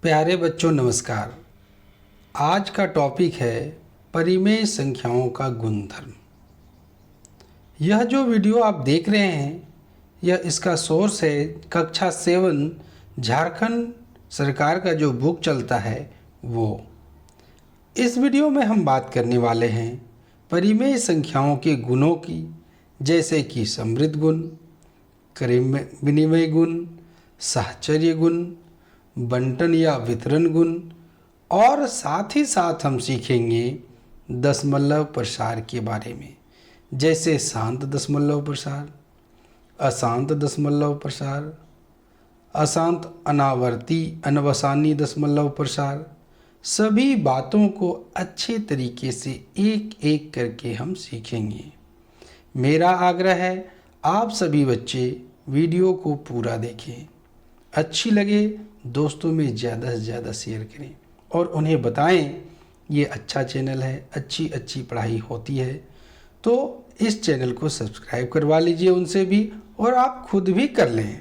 प्यारे बच्चों नमस्कार। आज का टॉपिक है परिमेय संख्याओं का गुणधर्म। यह जो वीडियो आप देख रहे हैं यह इसका सोर्स है कक्षा 7 झारखंड सरकार का जो बुक चलता है वो। इस वीडियो में हम बात करने वाले हैं परिमेय संख्याओं के गुणों की, जैसे कि समृद्ध गुण, विनिमय गुण, साहचर्य गुण, बंटन या वितरण गुण, और साथ ही साथ हम सीखेंगे दशमलव प्रसार के बारे में, जैसे शांत दशमलव प्रसार, अशांत दशमलव प्रसार, अशांत अनावर्ती अनवसानी दशमलव प्रसार। सभी बातों को अच्छे तरीके से एक एक करके हम सीखेंगे। मेरा आग्रह है आप सभी बच्चे वीडियो को पूरा देखें, अच्छी लगे दोस्तों में ज़्यादा से ज़्यादा शेयर करें और उन्हें बताएं ये अच्छा चैनल है, अच्छी पढ़ाई होती है। तो इस चैनल को सब्सक्राइब करवा लीजिए उनसे भी, और आप खुद भी कर लें।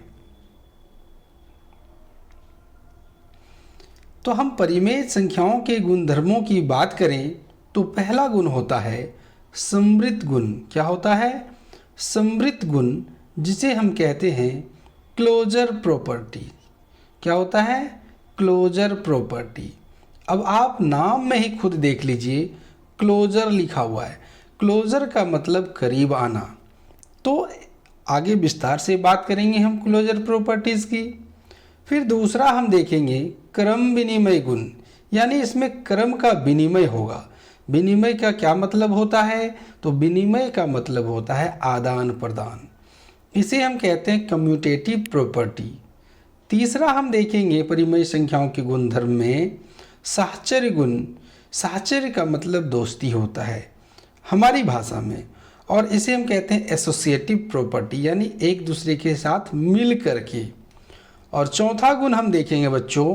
तो हम परिमेय संख्याओं के गुणधर्मों की बात करें तो पहला गुण होता है समृद्ध गुण। क्या होता है? समृद्ध गुण, जिसे हम कहते हैं क्लोजर प्रॉपर्टी। क्या होता है? Closure property. अब आप नाम में ही खुद देख लीजिए, क्लोजर लिखा हुआ है। क्लोजर का मतलब करीब आना। तो आगे विस्तार से बात करेंगे हम क्लोजर प्रॉपर्टीज़ की। फिर दूसरा हम देखेंगे क्रम विनिमय गुण, यानी इसमें क्रम का विनिमय होगा। विनिमय का क्या मतलब होता है? तो विनिमय का मतलब होता है आदान प्रदान। इसे हम कहते हैं कम्यूटेटिव प्रॉपर्टी। तीसरा हम देखेंगे परिमेय संख्याओं के गुणधर्म में साहचर्य गुण। साहचर्य का मतलब दोस्ती होता है हमारी भाषा में, और इसे हम कहते हैं एसोसिएटिव प्रॉपर्टी, यानी एक दूसरे के साथ मिल करके। और चौथा गुण हम देखेंगे बच्चों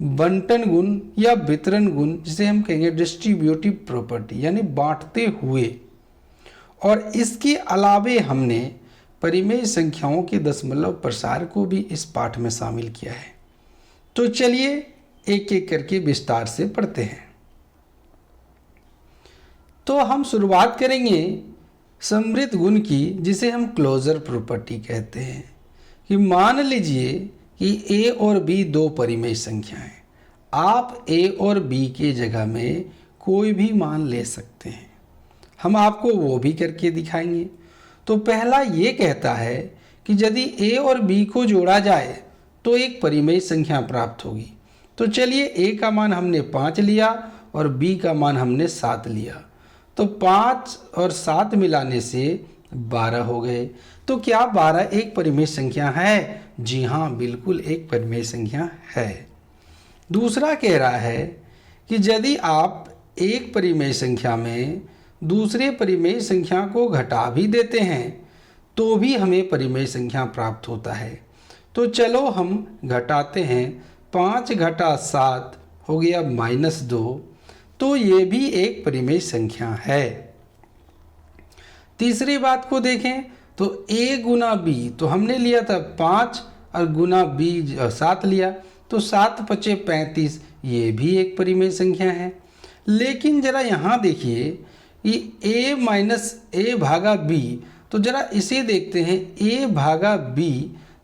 बंटन गुण या वितरण गुण, जिसे हम कहेंगे डिस्ट्रीब्यूटिव प्रॉपर्टी, यानी बांटते हुए। और इसके अलावे हमने परिमेय संख्याओं के दशमलव प्रसार को भी इस पाठ में शामिल किया है। तो चलिए एक एक करके विस्तार से पढ़ते हैं। तो हम शुरुआत करेंगे समृद्ध गुण की, जिसे हम क्लोजर प्रॉपर्टी कहते हैं। कि मान लीजिए कि a और b दो परिमेय संख्या हैं। आप a और b के जगह में कोई भी मान ले सकते हैं। हम आपको वो भी करके दिखाएंगे। तो पहला ये कहता है कि यदि a और b को जोड़ा जाए तो एक परिमेय संख्या प्राप्त होगी। तो चलिए a का मान हमने 5 लिया और b का मान हमने 7 लिया, तो 5 और 7 मिलाने से 12 हो गए। तो क्या 12 एक परिमेय संख्या है? जी हाँ, बिल्कुल एक परिमेय संख्या है। दूसरा कह रहा है कि यदि आप एक परिमेय संख्या में दूसरे परिमेय संख्या को घटा भी देते हैं तो भी हमें परिमेय संख्या प्राप्त होता है। तो चलो हम घटाते हैं। 5 घटा 7 हो गया -2, तो ये भी एक परिमेय संख्या है। तीसरी बात को देखें तो a गुना b, तो हमने लिया था 5 और गुना b 7 लिया, तो 7 पचे 35, ये भी एक परिमेय संख्या है। लेकिन जरा यहाँ देखिए कि a माइनस a भागा b, तो जरा इसे देखते हैं a भागा b,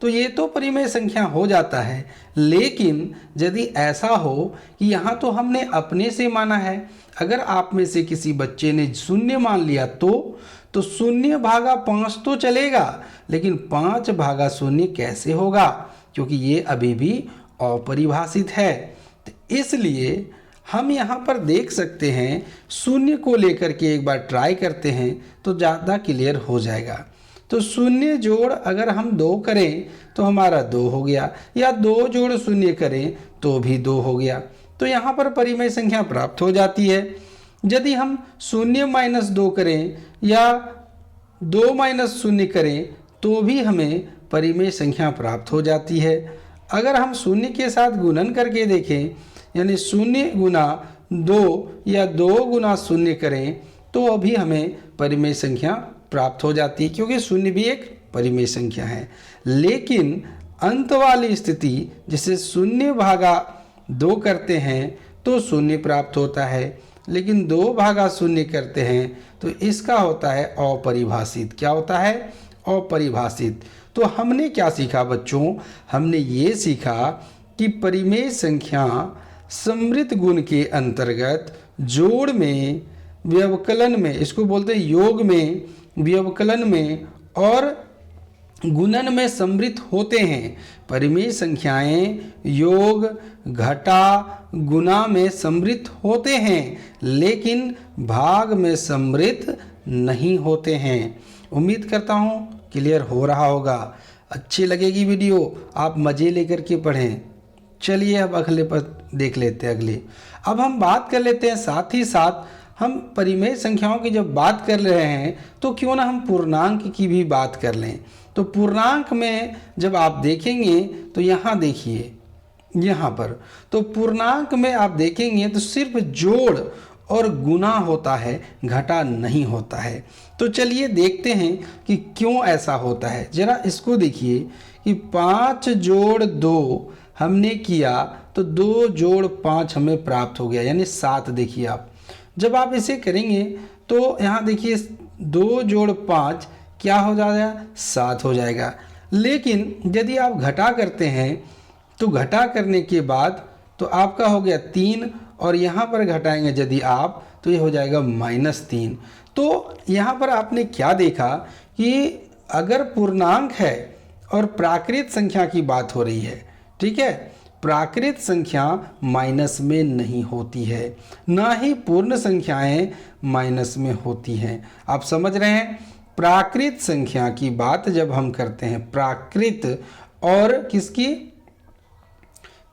तो ये तो परिमेय संख्या हो जाता है। लेकिन यदि ऐसा हो कि यहाँ तो हमने अपने से माना है, अगर आप में से किसी बच्चे ने 0 मान लिया तो 0 भागा 5 तो चलेगा, लेकिन 5 भागा 0 कैसे होगा? क्योंकि ये अभी भी अपरिभाषित है। तो इसलिए हम यहाँ पर देख सकते हैं, 0 को लेकर के एक बार ट्राई करते हैं तो ज़्यादा क्लियर हो जाएगा। तो 0 जोड़ अगर हम 2 करें तो हमारा 2 हो गया, या 2 जोड़ 0 करें तो भी 2 हो गया। तो यहाँ पर परिमेय संख्या प्राप्त हो जाती है। यदि हम 0 - 2 करें या 2 - 0 करें तो भी हमें परिमेय संख्या प्राप्त हो जाती है। अगर हम 0 के साथ गुणन करके देखें, यानी 0 गुना 2 या 2 गुना 0 करें तो अभी हमें परिमेय संख्या प्राप्त हो जाती है, क्योंकि 0 भी एक परिमेय संख्या है। लेकिन अंत वाली स्थिति, जिसे 0 भागा 2 करते हैं तो शून्य प्राप्त होता है, लेकिन 2 भागा शून्य करते हैं तो इसका होता है अपरिभाषित। क्या होता है? अपरिभाषित। तो हमने क्या सीखा बच्चों? हमने ये सीखा कि परिमेय संख्या समृद्ध गुण के अंतर्गत जोड़ में, व्यवकलन में, इसको बोलते हैं योग में, व्यवकलन में और गुणन में समृद्ध होते हैं। परिमेय संख्याएं योग, घटा, गुणा में समृद्ध होते हैं, लेकिन भाग में समृद्ध नहीं होते हैं। उम्मीद करता हूँ क्लियर हो रहा होगा। अच्छी लगेगी वीडियो, आप मज़े लेकर के पढ़ें। चलिए अब अगले पर देख लेते हैं। अगले अब हम बात कर लेते हैं, साथ ही साथ हम परिमेय संख्याओं की जब बात कर रहे हैं तो क्यों ना हम पूर्णांक की भी बात कर लें। तो पूर्णांक में जब आप देखेंगे तो यहाँ देखिए, यहाँ पर तो पूर्णांक में आप देखेंगे तो सिर्फ जोड़ और गुणा होता है, घटा नहीं होता है। तो चलिए देखते हैं कि क्यों ऐसा होता है। जरा इसको देखिए कि 5 जोड़ 2 हमने किया तो 2 जोड़ 5 हमें प्राप्त हो गया, यानी 7। देखिए आप जब आप इसे करेंगे तो यहाँ देखिए 2 जोड़ 5 क्या हो जाएगा? 7 हो जाएगा। लेकिन यदि आप घटा करते हैं तो घटा करने के बाद तो आपका हो गया 3, और यहाँ पर घटाएंगे यदि आप तो ये हो जाएगा -3। तो यहाँ पर आपने क्या देखा कि अगर पूर्णांक है और प्राकृत संख्या की बात हो रही है, ठीक है, प्राकृत संख्या माइनस में नहीं होती है, ना ही पूर्ण संख्याएं माइनस में होती हैं। आप समझ रहे हैं? प्राकृत संख्या की बात जब हम करते हैं, प्राकृत और किसकी?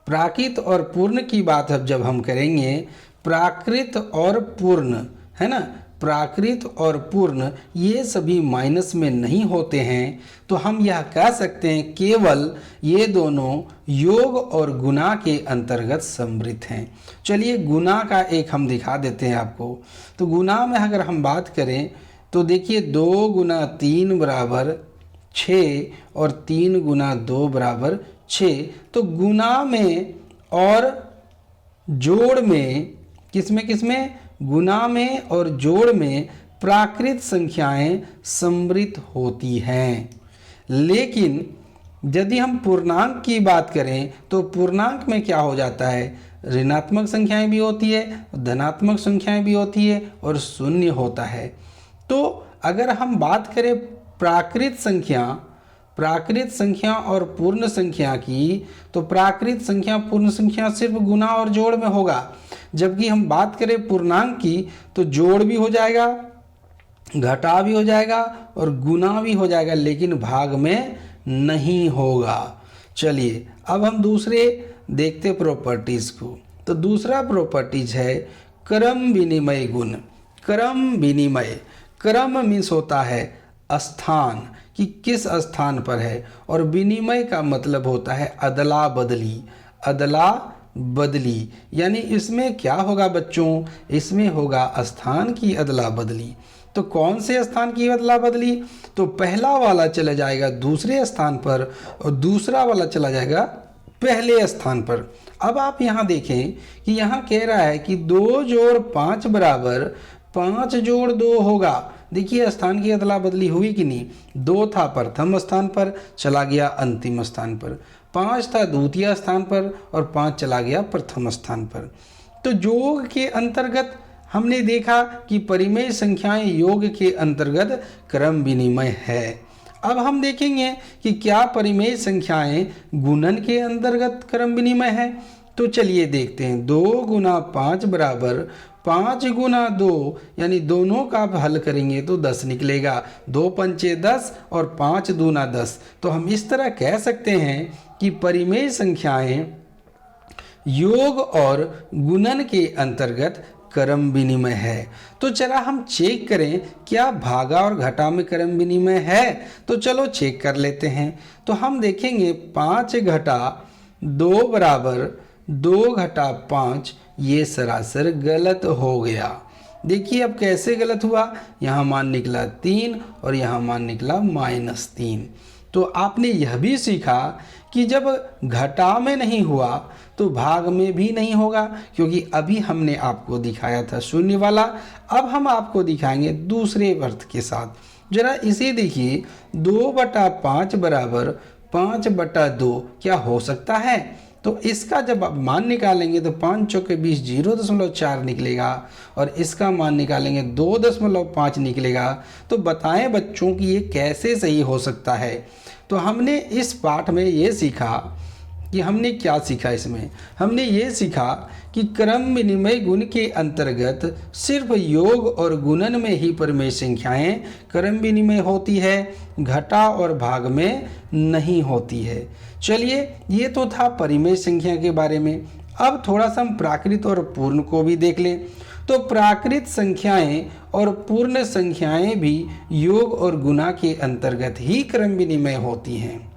प्राकृत और पूर्ण की बात अब जब हम करेंगे, प्राकृत और पूर्ण, है ना, प्राकृत और पूर्ण ये सभी माइनस में नहीं होते हैं। तो हम यह कह सकते हैं केवल ये दोनों योग और गुणा के अंतर्गत समृद्ध हैं। चलिए गुणा का एक हम दिखा देते हैं आपको। तो गुणा में अगर हम बात करें तो देखिए 2 गुना 3 बराबर 6 और 3 गुना 2 बराबर 6। तो गुणा में और जोड़ में, किसमें किसमें? गुणा में और जोड़ में प्राकृत संख्याएं समृद्ध होती हैं। लेकिन यदि हम पूर्णांक की बात करें तो पूर्णांक में क्या हो जाता है? ऋणात्मक संख्याएं भी होती है, धनात्मक संख्याएं भी होती है और शून्य होता है। तो अगर हम बात करें प्राकृत संख्या और पूर्ण संख्या की, तो प्राकृत संख्या पूर्ण संख्या सिर्फ गुणा और जोड़ में होगा, जबकि हम बात करें पूर्णांक की तो जोड़ भी हो जाएगा, घटा भी हो जाएगा और गुणा भी हो जाएगा, लेकिन भाग में नहीं होगा। चलिए अब हम दूसरे देखते प्रॉपर्टीज को। तो दूसरा प्रॉपर्टीज है क्रम विनिमय गुण। क्रम विनिमय, क्रम मीन्स होता है स्थान, कि किस स्थान पर है, और विनिमय का मतलब होता है अदला बदली। अदला बदली यानी इसमें क्या होगा बच्चों? इसमें होगा स्थान की अदला बदली। तो कौन से स्थान की अदला बदली? तो पहला वाला चला जाएगा दूसरे स्थान पर और दूसरा वाला चला जाएगा पहले स्थान पर। अब आप यहाँ देखें कि यहाँ कह रहा है कि 2 जोड़ 5 बराबर 5 जोड़ 2 होगा। देखिए स्थान की अदला बदली हुई कि नहीं? 2 था प्रथम स्थान पर, चला गया अंतिम स्थान पर। 5 था द्वितीय स्थान पर और 5 चला गया प्रथम स्थान पर। तो योग के अंतर्गत हमने देखा कि परिमेय संख्याएं योग के अंतर्गत क्रम विनिमय है। अब हम देखेंगे कि क्या परिमेय संख्याएं गुणन के अंतर्गत क्रम विनिमय है। तो चलिए देखते हैं। 2 गुना 5 बराबर 5 गुना 2, यानी दोनों का आप हल करेंगे तो 10 निकलेगा। 2 पंचे 10 और 5 दूना 10। तो हम इस तरह कह सकते हैं कि परिमेय संख्याएं योग और गुणन के अंतर्गत क्रम विनिमय है। तो चला हम चेक करें क्या भागा और घटा में क्रम विनिमय है। तो चलो चेक कर लेते हैं। तो हम देखेंगे 5 घटा 2 बराबर 2 घटा 5, ये सरासर गलत हो गया। देखिए अब कैसे गलत हुआ? यहाँ मान निकला 3 और यहाँ मान निकला -3। तो आपने यह भी सीखा कि जब घटा में नहीं हुआ तो भाग में भी नहीं होगा, क्योंकि अभी हमने आपको दिखाया था शून्य वाला। अब हम आपको दिखाएंगे दूसरे अर्थ के साथ। जरा इसे देखिए, 2/5 बराबर 5/2 क्या हो सकता है? तो इसका जब आप मान निकालेंगे तो 5 चौके 20 0.4 निकलेगा, और इसका मान निकालेंगे 2.5 निकलेगा। तो बताएं बच्चों कि ये कैसे सही हो सकता है? तो हमने इस पाठ में ये सीखा कि हमने क्या सीखा। इसमें हमने ये सीखा कि क्रम विनिमय गुण के अंतर्गत सिर्फ योग और गुणन में ही परिमेय संख्याएं क्रम विनिमय होती है, घटा और भाग में नहीं होती है। चलिए, ये तो था परिमेय संख्या के बारे में। अब थोड़ा सा हम प्राकृत और पूर्ण को भी देख लें। तो प्राकृत संख्याएं और पूर्ण संख्याएं भी योग और गुणा के अंतर्गत ही क्रम विनिमय होती हैं।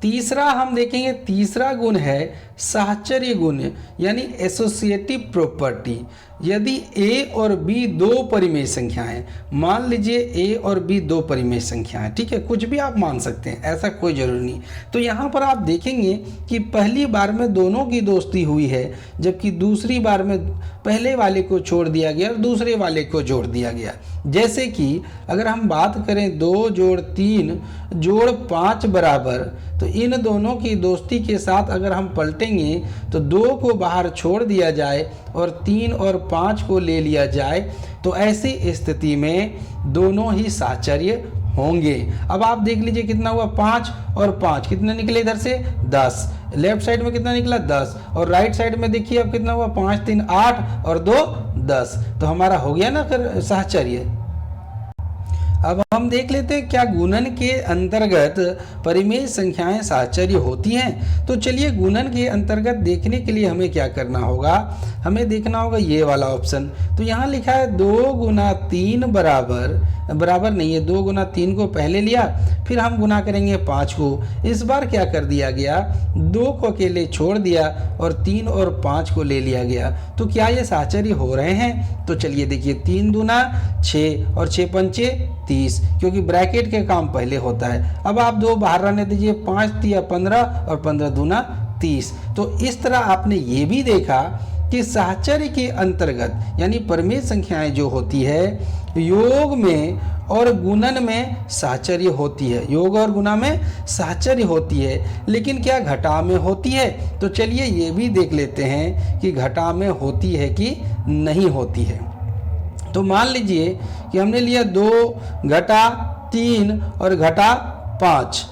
तीसरा हम देखेंगे, तीसरा गुण है साहचर्य गुण, यानी एसोसिएटिव प्रॉपर्टी। यदि a और b दो परिमेय संख्याएं, मान लीजिए a और b दो परिमेय संख्याएं, ठीक है, कुछ भी आप मान सकते हैं, ऐसा कोई जरूरी नहीं। तो यहाँ पर आप देखेंगे कि पहली बार में दोनों की दोस्ती हुई है, जबकि दूसरी बार में पहले वाले को छोड़ दिया गया और दूसरे वाले को जोड़ दिया गया। जैसे कि अगर हम बात करें 2 जोड़ 3 जोड़ 5 बराबर, तो इन दोनों की दोस्ती के साथ अगर हम पलटेंगे तो 2 को बाहर छोड़ दिया जाए और 3 और 5 को ले लिया जाए, तो ऐसी स्थिति में दोनों ही साहचर्य होंगे। अब आप देख लीजिए कितना हुआ, 5 और 5 कितने निकले इधर से 10, लेफ्ट साइड में कितना निकला 10, और राइट साइड में देखिए अब कितना हुआ 5 3 8 और 2 10। तो हमारा हो गया ना फिर साहचर्य। अब हम देख लेते हैं क्या गुणन के अंतर्गत परिमेय संख्याएं साहचर्य होती हैं। तो चलिए, गुणन के अंतर्गत देखने के लिए हमें क्या करना होगा, हमें देखना होगा ये वाला ऑप्शन। तो यहाँ लिखा है 2 गुना 3 बराबर नहीं है, 2 गुना 3 को पहले लिया, फिर हम गुना करेंगे 5 को। इस बार क्या कर दिया गया, 2 को अकेले छोड़ दिया और 3 और 5 को ले लिया गया। तो क्या ये साहचर्य हो रहे हैं? तो चलिए देखिए, 3 दूना 6 और 6 पंचे 30, क्योंकि ब्रैकेट के काम पहले होता है। अब आप 2 बाहर रहने दीजिए, 5 तिया 15 और 15 दूना 30। तो इस तरह आपने ये भी देखा कि साहचर्य के अंतर्गत यानी परिमेय संख्याएं जो होती है योग में और गुणन में साहचर्य होती है, योग और गुणा में साहचर्य होती है, लेकिन क्या घटा में होती है? तो चलिए ये भी देख लेते हैं कि घटा में होती है कि नहीं होती है। तो मान लीजिए कि हमने लिया 2 घटा 3 और घटा 5,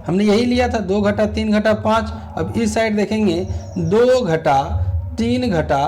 हमने यही लिया था 2 घटा 3 घटा 5। अब इस साइड देखेंगे 2 घटा 3 घटा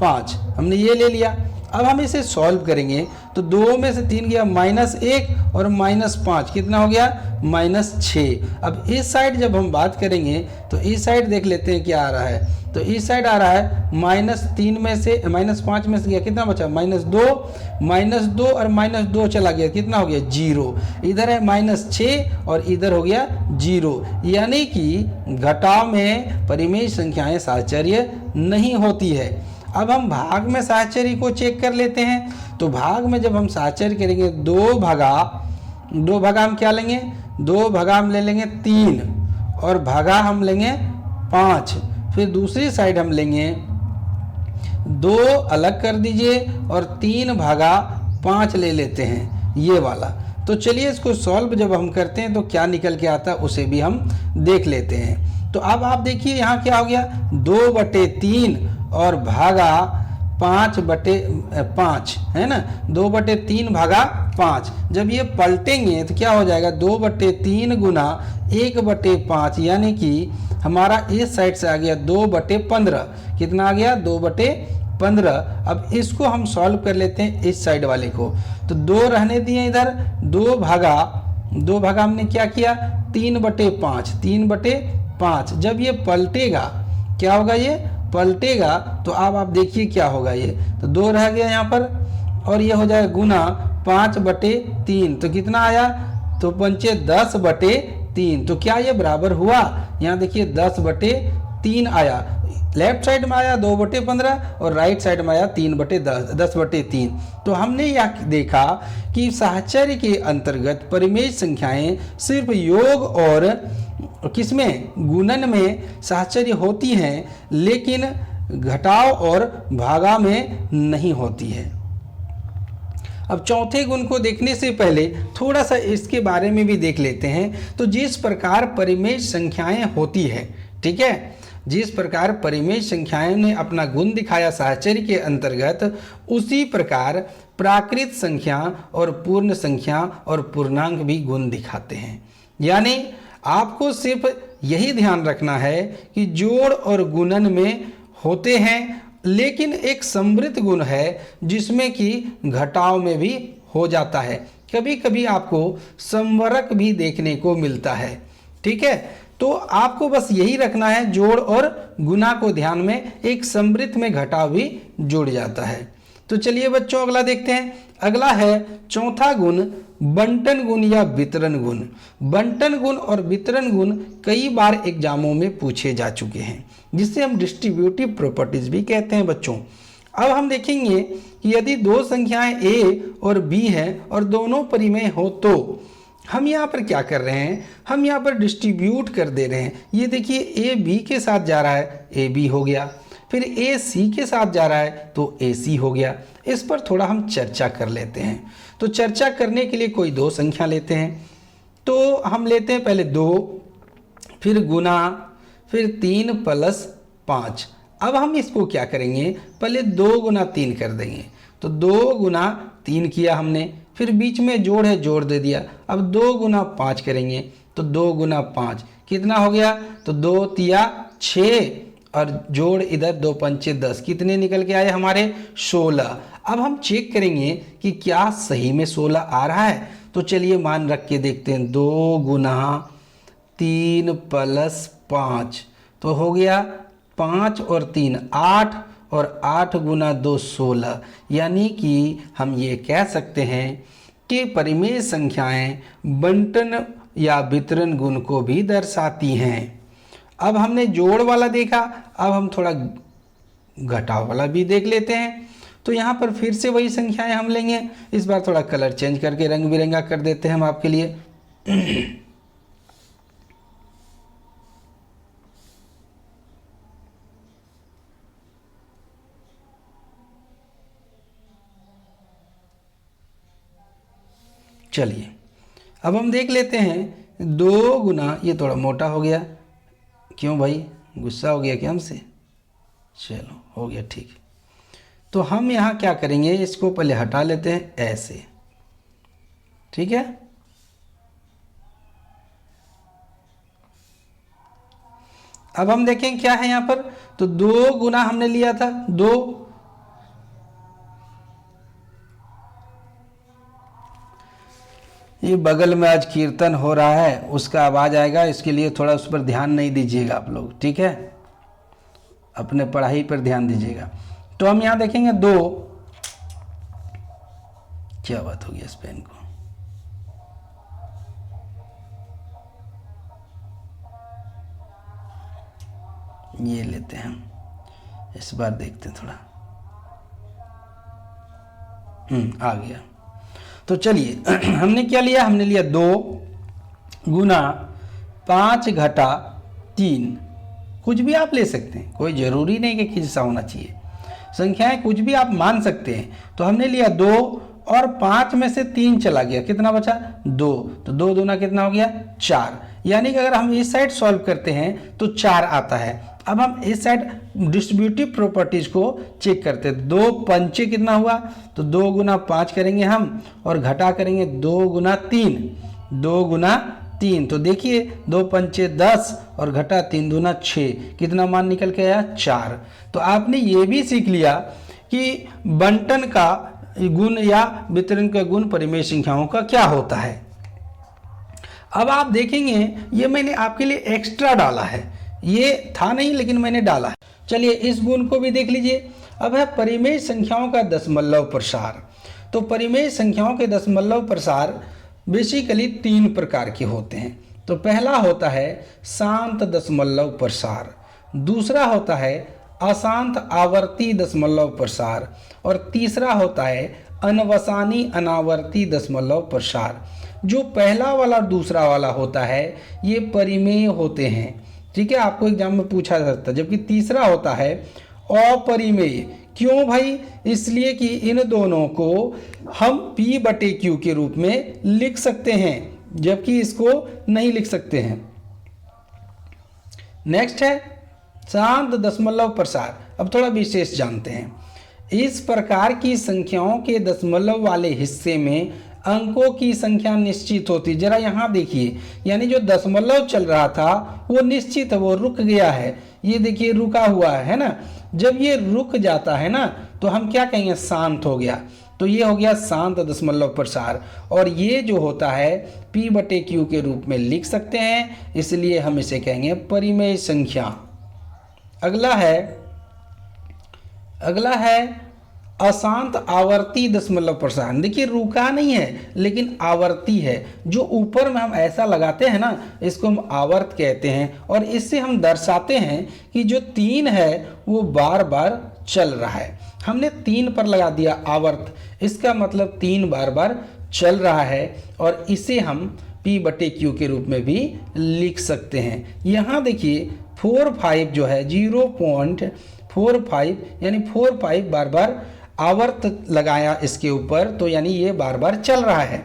5, हमने ये ले लिया। अब हम इसे सॉल्व करेंगे तो 2 में से 3 गया -1 और -5 कितना हो गया -6। अब इस साइड जब हम बात करेंगे तो इस साइड देख लेते हैं क्या आ रहा है। तो इस साइड आ रहा है -3 में से -5 में से गया कितना बचा -2 और -2 चला गया कितना हो गया 0। इधर है -6 और इधर हो गया 0, यानी कि घटाव में परिमेय संख्याएं साहचर्य नहीं होती है। अब हम भाग में साहचर्य को चेक कर लेते हैं। तो भाग में जब हम साहचर्य करेंगे 2 भागा हम क्या लेंगे, 2 भागा हम ले लेंगे 3 और भागा हम लेंगे 5। फिर दूसरी साइड हम लेंगे 2 अलग कर दीजिए और 3 भागा 5 ले लेते हैं, ये वाला। तो चलिए इसको सॉल्व जब हम करते हैं तो क्या निकल के आता है उसे भी हम देख लेते हैं। तो अब आप देखिए यहाँ क्या हो गया 2/3 और भागा 5/5 है ना, 2/3 भागा 5। जब ये पलटेंगे तो क्या हो जाएगा 2/3 गुना 1/5, यानी कि हमारा इस साइड से आ गया 2/15। कितना आ गया 2/15। अब इसको हम सॉल्व कर लेते हैं इस साइड वाले को। तो 2 रहने दिए इधर, 2 भागा हमने क्या किया 3/5। जब ये पलटेगा क्या होगा, ये पलटेगा तो अब आप देखिए क्या होगा, ये तो 2 रह गया यहाँ पर और ये हो जाएगा गुना 5/3। तो कितना आया, तो 5 10/3। तो क्या ये बराबर हुआ, यहाँ देखिए 10/3 आया। लेफ्ट साइड में आया 2/15 और राइट साइड में आया 10/3। तो हमने यह देखा कि साहचर्य के अंतर्गत परिमेय संख्याएं सिर्फ योग और और किसमें, गुणन में साहचर्य होती हैं, लेकिन घटाव और भागा में नहीं होती है। अब चौथे गुण को देखने से पहले थोड़ा सा इसके बारे में भी देख लेते हैं। तो जिस प्रकार परिमेय संख्याएं होती है, ठीक है, जिस प्रकार परिमेय संख्याएं ने अपना गुण दिखाया साहचर्य के अंतर्गत, उसी प्रकार प्राकृत संख्या और पूर्ण संख्या और पूर्णांक भी गुण दिखाते हैं। यानी आपको सिर्फ यही ध्यान रखना है कि जोड़ और गुणन में होते हैं, लेकिन एक समृद्ध गुण है जिसमें कि घटाव में भी हो जाता है। कभी कभी आपको संवरक भी देखने को मिलता है, ठीक है। तो आपको बस यही रखना है, जोड़ और गुना को ध्यान में, एक समृद्ध में घटाव भी जुड़ जाता है। तो चलिए बच्चों अगला देखते हैं। अगला है चौथा गुण, बंटन गुण या वितरण गुण। बंटन गुण और वितरण गुण कई बार एग्जामों में पूछे जा चुके हैं, जिसे हम डिस्ट्रीब्यूटिव प्रॉपर्टीज भी कहते हैं बच्चों। अब हम देखेंगे कि यदि दो संख्याएं a और b हैं और दोनों परिमेय हो, तो हम यहाँ पर क्या कर रहे हैं, हम यहाँ पर डिस्ट्रीब्यूट कर दे रहे हैं। ये देखिए a b के साथ जा रहा है, ab हो गया, फिर a c के साथ जा रहा है तो ac हो गया। इस पर थोड़ा हम चर्चा कर लेते हैं। तो चर्चा करने के लिए कोई दो संख्या लेते हैं। तो हम लेते हैं पहले 2, फिर गुना, फिर 3 + 5। अब हम इसको क्या करेंगे, पहले 2 गुना 3 कर देंगे। तो 2 गुना 3 किया हमने, फिर बीच में जोड़ है, जोड़ दे दिया। अब 2 गुना 5 करेंगे, तो 2 गुना 5 कितना हो गया, तो 2 तिया 6 और जोड़ इधर 2 पंचे 10, कितने निकल के आए हमारे, 16। अब हम चेक करेंगे कि क्या सही में 16 आ रहा है। तो चलिए मान रख के देखते हैं, 2 गुना 3 + 5 तो हो गया 5 और 3 8 और 8 गुना 2 16। यानी कि हम ये कह सकते हैं कि परिमेय संख्याएं बंटन या वितरण गुण को भी दर्शाती हैं। अब हमने जोड़ वाला देखा, अब हम थोड़ा घटाव वाला भी देख लेते हैं। तो यहाँ पर फिर से वही संख्याएं हम लेंगे, इस बार थोड़ा कलर चेंज करके रंग बिरंगा कर देते हैं हम आपके लिए। चलिए अब हम देख लेते हैं 2 गुना, ये थोड़ा मोटा हो गया, क्यों भाई, गुस्सा हो गया क्या हमसे, चलो हो गया ठीक। तो हम यहाँ क्या करेंगे, इसको पहले हटा लेते हैं ऐसे, ठीक है। अब हम देखें क्या है यहाँ पर, तो 2 गुना हमने लिया था 2, ये बगल में आज कीर्तन हो रहा है, उसका आवाज़ आएगा, इसके लिए थोड़ा उस पर ध्यान नहीं दीजिएगा आप लोग, ठीक है, अपने पढ़ाई पर ध्यान दीजिएगा। तो हम यहाँ देखेंगे 2, क्या बात हो गई इस पेन को, ये लेते हैं हम, इस बार देखते हैं थोड़ा, आ गया। तो चलिए हमने क्या लिया, हमने लिया 2 गुना 5 घटा 3, कुछ भी आप ले सकते हैं, कोई ज़रूरी नहीं कि किसी सा होना चाहिए, संख्याएं कुछ भी आप मान सकते हैं। तो हमने लिया 2 और 5 में से 3 चला गया, कितना बचा 2, तो 2 दूना कितना हो गया 4। यानी कि अगर हम इस साइड सॉल्व करते हैं तो 4 आता है। अब हम इस साइड डिस्ट्रीब्यूटिव प्रॉपर्टीज को चेक करते हैं, 2 पंचे कितना हुआ, तो 2 गुना 5 करेंगे हम और घटा करेंगे 2 गुना 3, 2 गुना 3, तो देखिए 2 पंचे 10 और घटा 3 दूना 6, कितना मान निकल के आया 4। तो आपने ये भी सीख लिया कि बंटन का गुण या वितरण का गुण परिमेय संख्याओं का क्या होता है। अब आप देखेंगे ये मैंने आपके लिए एक्स्ट्रा डाला है, ये था नहीं लेकिन मैंने डाला है। चलिए इस गुण को भी देख लीजिए। अब है परिमेय संख्याओं का दशमलव प्रसार। तो परिमेय संख्याओं के दशमलव प्रसार बेसिकली 3 प्रकार के होते हैं। तो पहला होता है शांत दशमलव प्रसार, दूसरा होता है अशांत आवर्ती दशमलव प्रसार और तीसरा होता है अनवसानी अनावर्ती दशमलव प्रसार। जो पहला वाला और दूसरा वाला होता है ये परिमेय होते हैं, ठीक है, आपको एग्जाम में पूछा जा सकता है। जबकि तीसरा होता है अपरिमेय। क्यों भाई? इसलिए कि इन दोनों को हम P/Q के रूप में लिख सकते हैं, जबकि इसको नहीं लिख सकते हैं। नेक्स्ट है शांत दशमलव प्रसार। अब थोड़ा विशेष जानते हैं। इस प्रकार की संख्याओं के दशमलव वाले हिस्से में अंकों की संख्या निश्चित होती। जरा यहाँ देखिए, यानी जो दशमलव चल रहा था वो निश्चित है, वो रुक गया है। ये देखिए रुका हुआ है ना। जब ये रुक जाता है ना तो हम क्या कहेंगे? शांत हो गया। तो ये हो गया शांत दशमलव प्रसार। और ये जो होता है P/Q के रूप में लिख सकते हैं, इसलिए हम इसे कहेंगे परिमेय संख्या। अगला है अशांत आवर्ती दशमलव प्रसार। देखिए रुका नहीं है लेकिन आवर्ती है। जो ऊपर में हम ऐसा लगाते हैं ना, इसको हम आवर्त कहते हैं। और इससे हम दर्शाते हैं कि जो 3 है वो बार बार चल रहा है। हमने 3 पर लगा दिया आवर्त, इसका मतलब 3 बार बार चल रहा है। और इसे हम P/Q के रूप में भी लिख सकते हैं। यहाँ देखिए 4-5 जो है 0.45 यानी 4-5 बार बार आवर्त लगाया इसके ऊपर, तो यानी ये बार बार चल रहा है।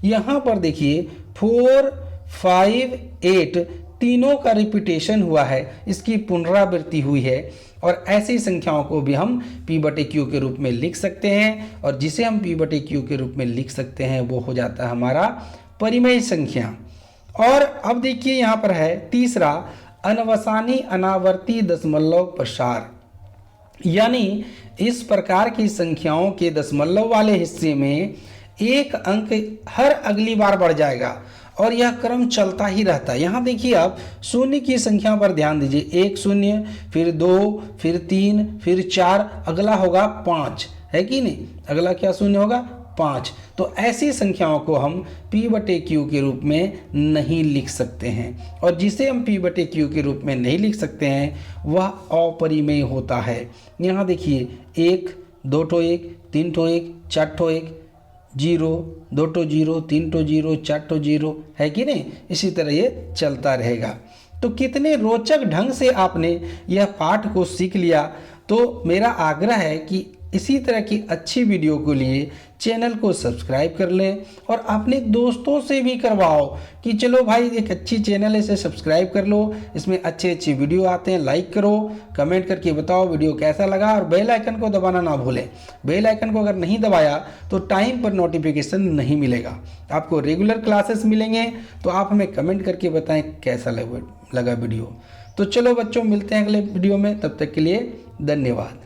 यहाँ पर देखिए 4, 5, 8 तीनों का रिपीटेशन हुआ है, इसकी पुनरावृत्ति हुई है। और ऐसी संख्याओं को भी हम P/Q के रूप में लिख सकते हैं। और जिसे हम P/Q के रूप में लिख सकते हैं वो हो जाता है हमारा परिमेय संख्या। और अब देखिए यहाँ पर है तीसरा अनवसानी अनावर्ती दशमलव प्रसार। यानी इस प्रकार की संख्याओं के दशमलव वाले हिस्से में एक अंक हर अगली बार बढ़ जाएगा और यह क्रम चलता ही रहता है। यहाँ देखिए आप शून्य की संख्या पर ध्यान दीजिए। 1 शून्य, फिर 2, फिर 3, फिर 4, अगला होगा 5, है कि नहीं? अगला क्या शून्य होगा? 5। तो ऐसी संख्याओं को हम P/Q के रूप में नहीं लिख सकते हैं। और जिसे हम P/Q के रूप में नहीं लिख सकते हैं वह अपरिमेय होता है। यहाँ देखिए 1, 2 ठो 1, 3 ठो 1, 4 ठो 1, 0, 2 ठो 0, 3 ठो 0, 4 ठो 0, है कि नहीं? इसी तरह ये चलता रहेगा। तो कितने रोचक ढंग से आपने यह पाठ को सीख लिया। तो मेरा आग्रह है कि इसी तरह की अच्छी वीडियो के लिए चैनल को सब्सक्राइब कर लें और अपने दोस्तों से भी करवाओ कि चलो भाई एक अच्छी चैनल है, इसे सब्सक्राइब कर लो, इसमें अच्छे अच्छे वीडियो आते हैं, लाइक करो, कमेंट करके बताओ वीडियो कैसा लगा। और बेल आइकन को दबाना ना भूलें। बेल आइकन को अगर नहीं दबाया तो टाइम पर नोटिफिकेशन नहीं मिलेगा। आपको रेगुलर क्लासेस मिलेंगे। तो आप हमें कमेंट करके बताएं कैसा लगा वीडियो। तो चलो बच्चों, मिलते हैं अगले वीडियो में, तब तक के लिए धन्यवाद।